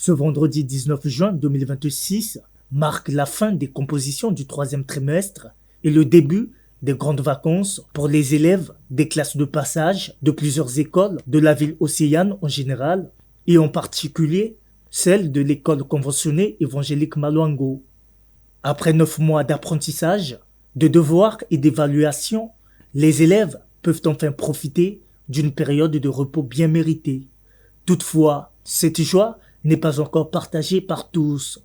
Ce vendredi 19 juin 2026 marque la fin des compositions du troisième trimestre et le début des grandes vacances pour les élèves des classes de passage de plusieurs écoles de la ville océane en général et en particulier celle de l'école conventionnée évangélique Maluango. Après 9 mois d'apprentissage, de devoirs et d'évaluation, les élèves peuvent enfin profiter d'une période de repos bien méritée. Toutefois, cette joie n'est pas encore partagée par tous.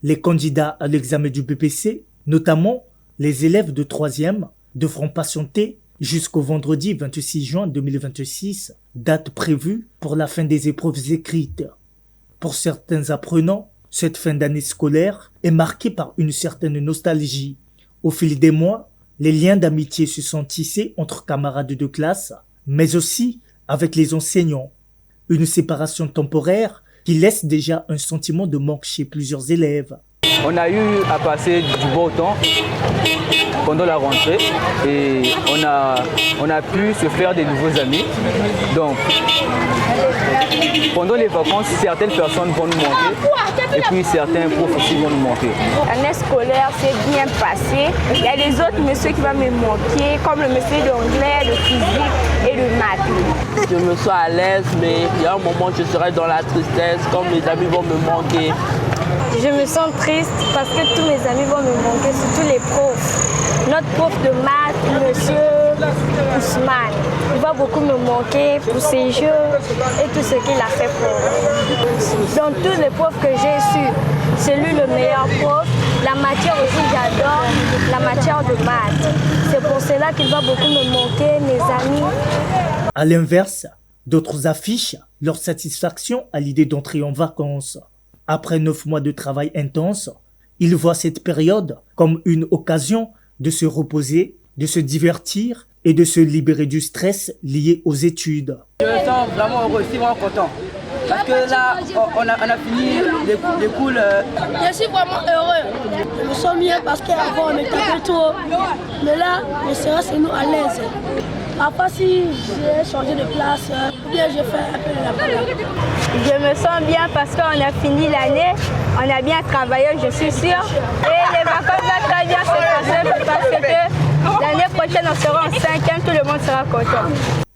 Les candidats à l'examen du BPC, notamment les élèves de 3e, devront patienter jusqu'au vendredi 26 juin 2026, date prévue pour la fin des épreuves écrites. Pour certains apprenants, cette fin d'année scolaire est marquée par une certaine nostalgie. Au fil des mois, les liens d'amitié se sont tissés entre camarades de classe, mais aussi avec les enseignants. Une séparation temporaire qui laisse déjà un sentiment de manque chez plusieurs élèves. On a eu à passer du beau temps pendant la rentrée et on a pu se faire des nouveaux amis. Donc, pendant les vacances, certaines personnes vont nous manquer et puis certains profs aussi vont nous manquer. L'année scolaire s'est bien passée. Il y a les autres messieurs qui vont me manquer, comme le monsieur d'anglais, de physique et de maths. Je me sens à l'aise, mais il y a un moment où je serai dans la tristesse, comme mes amis vont me manquer. Je me sens triste parce que tous mes amis vont me manquer, surtout les profs. Notre prof de maths, monsieur Ousmane, il va beaucoup me manquer pour ses jeux et tout ce qu'il a fait pour moi. Dans tous les profs que j'ai su, c'est lui le meilleur prof. La matière aussi, j'adore la matière de maths. C'est pour cela qu'il va beaucoup me manquer, mes amis. À l'inverse, d'autres affichent leur satisfaction à l'idée d'entrer en vacances. Après 9 mois de travail intense, ils voient cette période comme une occasion de se reposer, de se divertir et de se libérer du stress lié aux études. Je me sens vraiment heureux, je suis vraiment content. Parce que là, on a fini les cours. Je suis vraiment heureux. Je me sens bien parce qu'avant on était un peu trop. Mais là, le stress c'est nous à l'aise. Parfois si j'ai changé de place, ou bien j'ai fait un peu de la balade. Je me sens bien parce qu'on a fini l'année, on a bien travaillé, je suis sûre. Et les vacances vont très bien se passer parce que l'année prochaine on sera en 5e, tout le monde sera content.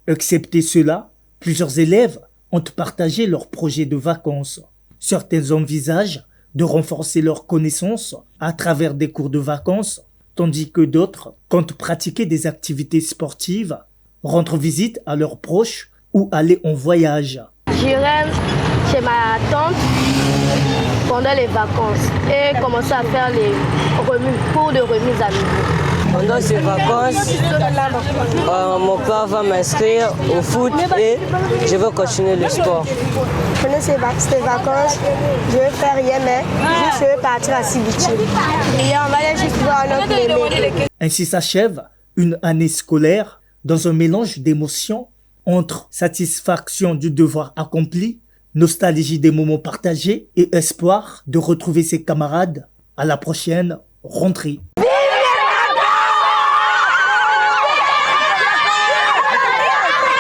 Excepté cela, plusieurs élèves ont partagé leurs projets de vacances. Certains envisagent de renforcer leurs connaissances à travers des cours de vacances, tandis que d'autres comptent pratiquer des activités sportives, rendre visite à leurs proches ou aller en voyage. J'irai chez ma tante pendant les vacances et commencer à faire les cours de remise à niveau. Pendant ces vacances, mon père va m'inscrire au foot et je vais continuer le sport. Pendant ces vacances, je vais faire rien, mais je vais partir à Sibiti. Et on va aller juste voir notre bébé. Ainsi s'achève une année scolaire dans un mélange d'émotions entre satisfaction du devoir accompli, nostalgie des moments partagés et espoir de retrouver ses camarades à la prochaine rentrée.